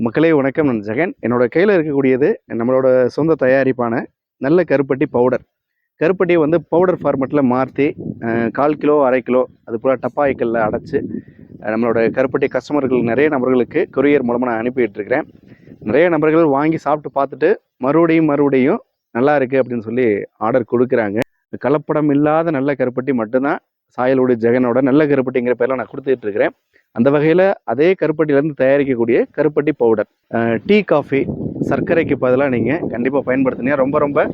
மக்களே வணக்கம். நான் ஜெகன். என்னோட கையில் இருக்கக்கூடியது நம்மளோட சொந்த தயாரிப்பான நல்ல கருப்பட்டி பவுடர். கருப்பட்டியை வந்து பவுடர் ஃபார்மெட்டில் மாற்றி 1/4 கிலோ 1/2 கிலோ அது போல் டப்பாய்களில் அடைச்சி நம்மளோட கருப்பட்டி கஸ்டமர்கள் நிறைய நபர்களுக்கு கொரியர் மூலமாக நான் அனுப்பிட்டுருக்கிறேன். நிறைய நபர்கள் வாங்கி சாப்பிட்டு பார்த்துட்டு மறுபடியும் நல்லா இருக்குது அப்படின்னு சொல்லி ஆர்டர் கொடுக்குறாங்க. கலப்படம் இல்லாத நல்ல கருப்பட்டி மட்டும்தான் சாயலோடு ஜெகனோட நல்ல கருப்பட்டிங்கிற பேரில் நான் கொடுத்துட்ருக்கிறேன். அந்த வகையில் அதே கருப்பட்டியிலேருந்து தயாரிக்கக்கூடிய கருப்பட்டி பவுடர். டீ காஃபி சர்க்கரைக்கு பதிலாக நீங்கள் கண்டிப்பாக பயன்படுத்தினீங்க ரொம்ப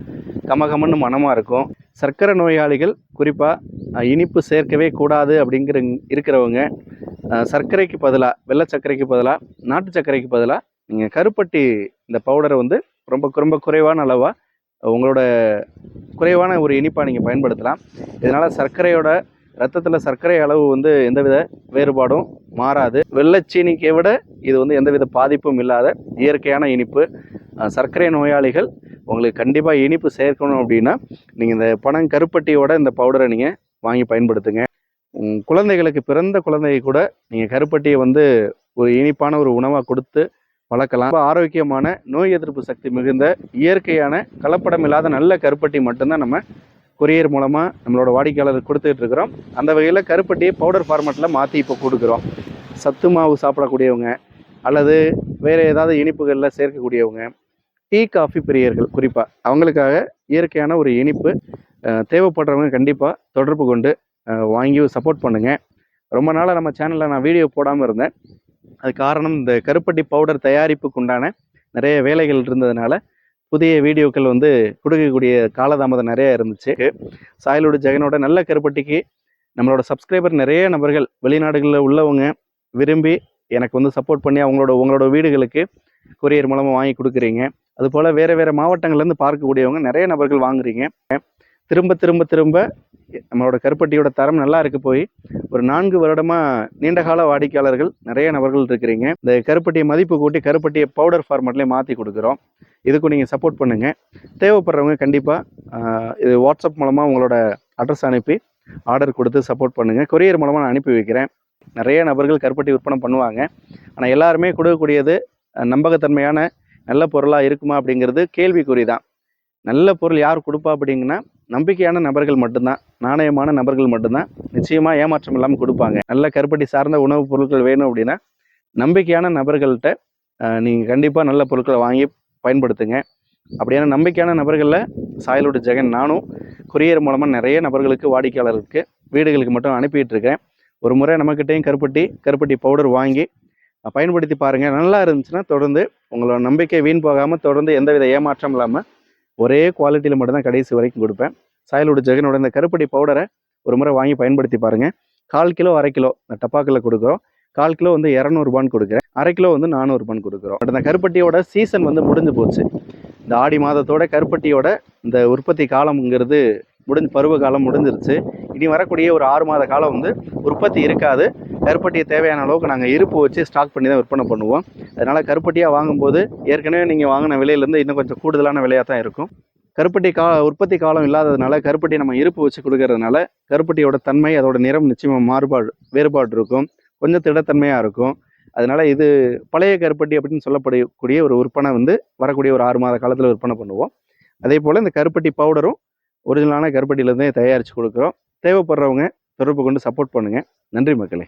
கமகமன்னு மனமாக இருக்கும். சர்க்கரை நோயாளிகள் குறிப்பாக இனிப்பு சேர்க்கவே கூடாது இருக்கிறவங்க சர்க்கரைக்கு பதிலாக வெள்ளை சர்க்கரைக்கு பதிலாக நாட்டு சர்க்கரைக்கு பதிலாக நீங்கள் கருப்பட்டி இந்த பவுடரை வந்து ரொம்ப குறைவான அளவாக உங்களோட குறைவான ஒரு இனிப்பாக நீங்கள் பயன்படுத்தலாம். இதனால் சர்க்கரையோட ரத்தத்தில் சர்க்கரை அளவு வந்து எந்தவித வேறுபாடும் மாறாது. வெள்ளைச்சீனிக்கை விட இது வந்து எந்தவித பாதிப்பும் இல்லாத இயற்கையான இனிப்பு. சர்க்கரை நோயாளிகள் உங்களுக்கு கண்டிப்பாக இனிப்பு சேர்க்கணும் அப்படின்னா நீங்கள் இந்த கருப்பட்டியோட இந்த பவுடரை நீங்கள் வாங்கி பயன்படுத்துங்க. குழந்தைகளுக்கு பிறந்த குழந்தைக்கு கூட நீங்கள் கருப்பட்டியை வந்து ஒரு இனிப்பான ஒரு உணவாக கொடுத்து வளர்க்கலாம். ஆரோக்கியமான நோய் எதிர்ப்பு சக்தி மிகுந்த இயற்கையான கலப்படம் இல்லாத நல்ல கருப்பட்டி மட்டும்தான் நம்ம கொரியர் மூலமாக நம்மளோட வாடிக்கையாளருக்கு கொடுத்துட்டு இருக்கிறோம். அந்த வகையில் கருப்பட்டியை பவுடர் ஃபார்மெட்டில் மாற்றி இப்போ கொடுக்குறோம். சத்து மாவு சாப்பிடக்கூடியவங்க அல்லது வேறு ஏதாவது இனிப்புகளில் சேர்க்கக்கூடியவங்க, டீ காஃபி பிரியர்கள் குறிப்பாக அவங்களுக்காக இயற்கையான ஒரு இனிப்பு தேவைப்படுறவங்க கண்டிப்பாக தொடர்பு கொண்டு வாங்கி சப்போர்ட் பண்ணுங்கள். ரொம்ப நாளாக நம்ம சேனலில் நான் வீடியோ போடாமல் இருந்தேன். அது காரணம் இந்த கருப்பட்டி பவுடர் தயாரிப்புக்கு உண்டான நிறைய வேலைகள் இருந்ததுனால புதிய வீடியோக்கள் வந்து கொடுக்கக்கூடிய காலதாமதம் நிறைய இருந்துச்சு. சாயலோடு ஜெகனோட நல்ல கருப்பட்டிக்கு நம்மளோட சப்ஸ்கிரைபர் நிறைய நபர்கள் வெளிநாடுகளில் உள்ளவங்க விரும்பி எனக்கு வந்து சப்போர்ட் பண்ணி உங்களோட வீடுகளுக்கு கொரியர் மூலமாக வாங்கி கொடுக்குறீங்க. அதுபோல் வேறு மாவட்டங்கள்லேருந்து பார்க்கக்கூடியவங்க நிறைய நபர்கள் வாங்குறீங்க. திரும்ப நம்மளோட கருப்பட்டியோட தரம் நல்லா இருக்கு. போய் ஒரு 4 வருடமாக நீண்டகால வாடிக்கையாளர்கள் நிறைய நபர்கள் இருக்கிறீங்க. இந்த கருப்பட்டியை மதிப்பு கூட்டி கருப்பட்டியை பவுடர் ஃபார்மெட்லேயே மாற்றி கொடுக்குறோம். இதுக்கும் நீங்கள் சப்போர்ட் பண்ணுங்கள். தேவைப்படுறவங்க கண்டிப்பாக இது வாட்ஸ்அப் மூலமாக உங்களோட அட்ரஸ் அனுப்பி ஆர்டர் கொடுத்து சப்போர்ட் பண்ணுங்கள். கொரியர் மூலமாக நான் அனுப்பி வைக்கிறேன். நிறைய நபர்கள் கருப்பட்டி விற்பனை பண்ணுவாங்க. ஆனால் எல்லாருமே கொடுக்கக்கூடியது நம்பகத்தன்மையான நல்ல பொருளாக இருக்குமா அப்படிங்கிறது கேள்விக்குறி தான். நல்ல பொருள் யார் கொடுப்பா அப்படிங்கன்னா நம்பிக்கையான நபர்கள் மட்டும்தான், நாணயமான நபர்கள் மட்டும்தான் நிச்சயமாக ஏமாற்றம் இல்லாமல் கொடுப்பாங்க. நல்ல கருப்பட்டி சார்ந்த உணவுப் பொருட்கள் வேணும் அப்படின்னா நம்பிக்கையான நபர்கள்ட்ட நீங்கள் கண்டிப்பாக நல்ல பொருட்களை வாங்கி பயன்படுத்துங்க. அப்படியான நம்பிக்கையான நபர்களில் சாயலோடு ஜெகன் நானும் கொரியர் மூலமாக நிறைய நபர்களுக்கு வாடிக்கையாளருக்கு வீடுகளுக்கு மட்டும் அனுப்பிட்டு இருக்கேன். ஒரு முறை நம்மக்கிட்டையும் கருப்பட்டி பவுடர் வாங்கி பயன்படுத்தி பாருங்கள். நல்லா இருந்துச்சுன்னா தொடர்ந்து உங்களோட நம்பிக்கை வீண் போகாமல் தொடர்ந்து எந்தவித ஏமாற்றம் இல்லாமல் ஒரே குவாலிட்டியில் மட்டும்தான் கடைசி வரைக்கும் கொடுப்பேன். சாயலோடு ஜெகனோட இந்த கருப்பட்டி பவுடரை ஒரு முறை வாங்கி பயன்படுத்தி பாருங்கள். 1/4 கிலோ 1/2 கிலோ இந்த டப்பாக்கில் கொடுக்குறோம். 1/4 கிலோ வந்து 200 ரூபான்னு கொடுக்குறேன். 1/2 கிலோ வந்து 400 ரூபான்னு கொடுக்குறோம். பட் இந்த கருப்பட்டியோட சீசன் வந்து முடிஞ்சு போச்சு. இந்த ஆடி மாதத்தோட கருப்பட்டியோட இந்த உற்பத்தி காலம்ங்கிறது பருவ காலம் முடிஞ்சிருச்சு. இனி வரக்கூடிய ஒரு 6 மாத காலம் வந்து உற்பத்தி இருக்காது. கருப்பட்டியை தேவையான அளவுக்கு நாங்கள் இருப்பு வச்சு ஸ்டாக் பண்ணி தான் விற்பனை பண்ணுவோம். அதனால் கருப்பட்டியாக வாங்கும்போது ஏற்கனவே நீங்கள் வாங்கின விலையிலேருந்து இன்னும் கொஞ்சம் கூடுதலான விலையாக தான் இருக்கும். கருப்பட்டி உற்பத்தி காலம் இல்லாததுனால கருப்பட்டி நம்ம இருப்பு வச்சு கொடுக்கறதுனால கருப்பட்டியோட தன்மை அதோட நிறம் நிச்சயமாக வேறுபாடு இருக்கும். கொஞ்சம் திடத்தன்மையாக இருக்கும். அதனால் இது பழைய கருப்பட்டி அப்படின்னு சொல்லப்படக்கூடிய ஒரு விற்பனை வந்து வரக்கூடிய ஒரு 6 மாத காலத்தில் விற்பனை பண்ணுவோம். அதே போல் இந்த கருப்பட்டி பவுடரும் ஒரிஜினலான கருப்பட்டியிலேருந்தே தயாரித்து கொடுக்குறோம். தேவைப்படுறவங்க தொடர்பு கொண்டு சப்போர்ட் பண்ணுங்கள். நன்றி மக்களே.